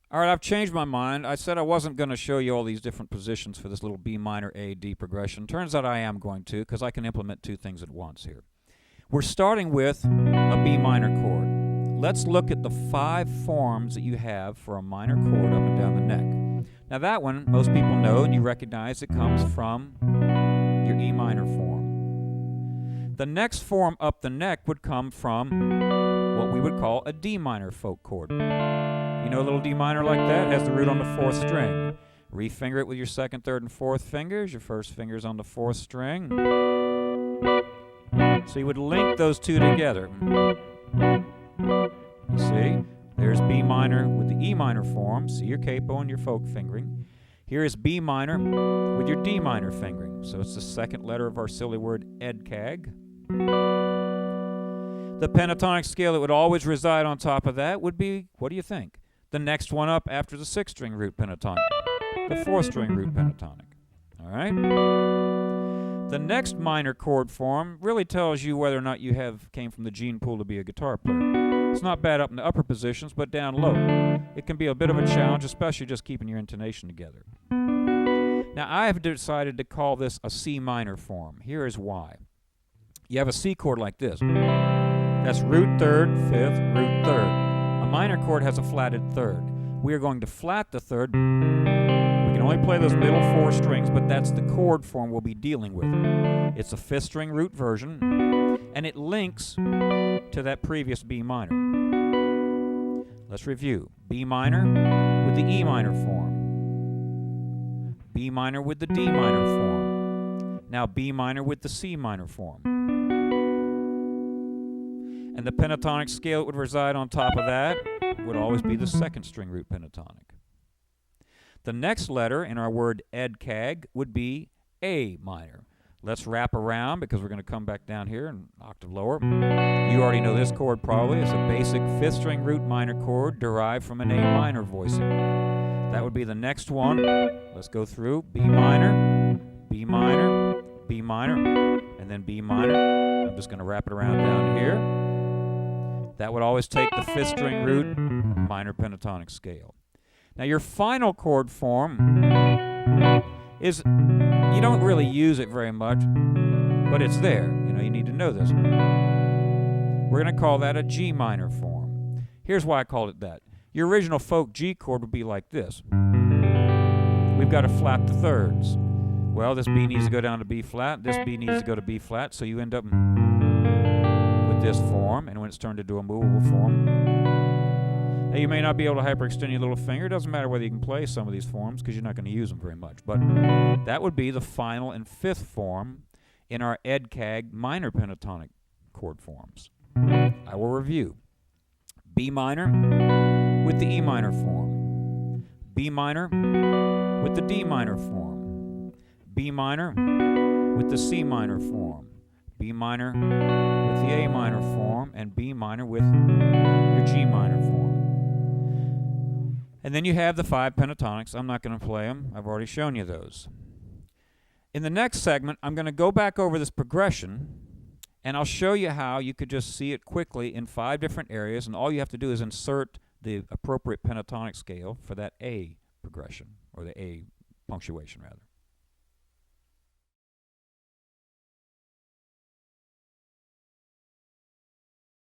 All right, I've changed my mind. I said I wasn't going to show you all these different positions for this little B minor A D progression. Turns out I am going to, because I can implement two things at once here. We're starting with a B minor chord. Let's look at the 5 forms that you have for a minor chord up and down the neck. Now that one, most people know and you recognize it comes from your E minor form. The next form up the neck would come from what we would call a D minor folk chord. You know a little D minor like that? It has the root on the 4th string. Refinger it with your 2nd, 3rd, and 4th fingers. Your 1st finger's on the 4th string. So you would link those two together. You see? There's B minor with the E minor form. See your capo and your folk fingering. Here is B minor with your D minor fingering. So it's the 2nd letter of our silly word EDCAG. The pentatonic scale that would always reside on top of that would be, what do you think? The next one up after the 6th string root pentatonic. The 4th string root pentatonic. All right? The next minor chord form really tells you whether or not you came from the gene pool to be a guitar player. It's not bad up in the upper positions, but down low, it can be a bit of a challenge, especially just keeping your intonation together. Now, I have decided to call this a C minor form. Here is why. You have a C chord like this. That's root 3rd, 5th, root 3rd. A minor chord has a flatted 3rd. We are going to flat the 3rd. We can only play those middle 4 strings, but that's the chord form we'll be dealing with. It's a 5th string root version, and it links to that previous B minor. Let's review. B minor with the E minor form. B minor with the D minor form. Now B minor with the C minor form. And the pentatonic scale that would reside on top of that would always be the 2nd string root pentatonic. The next letter in our word EDCAG would be A minor. Let's wrap around because we're going to come back down here an octave lower. You already know this chord probably. It's a basic 5th string root minor chord derived from an A minor voicing. That would be the next one. Let's go through B minor, B minor, B minor, and then B minor. I'm just going to wrap it around down here. That would always take the 5th string root minor pentatonic scale. Now your final chord form is, you don't really use it very much, but it's there. You know, you need to know this. We're going to call that a G minor form. Here's why I called it that. Your original folk G chord would be like this. We've got to flat the 3rds. Well, this B needs to go down to B flat, this B needs to go to B flat, so you end up with this form, and when it's turned into a movable form. Now, you may not be able to hyperextend your little finger. It doesn't matter whether you can play some of these forms because you're not going to use them very much. But that would be the final and 5th form in our EDCAG minor pentatonic chord forms. I will review. B minor with the E minor form. B minor with the D minor form. B minor with the C minor form. B minor with the A minor form, and B minor with your G minor form. And then you have the 5 pentatonics. I'm not going to play them. I've already shown you those. In the next segment, I'm going to go back over this progression, and I'll show you how you could just see it quickly in 5 different areas, and all you have to do is insert the appropriate pentatonic scale for that A progression, or the A punctuation, rather.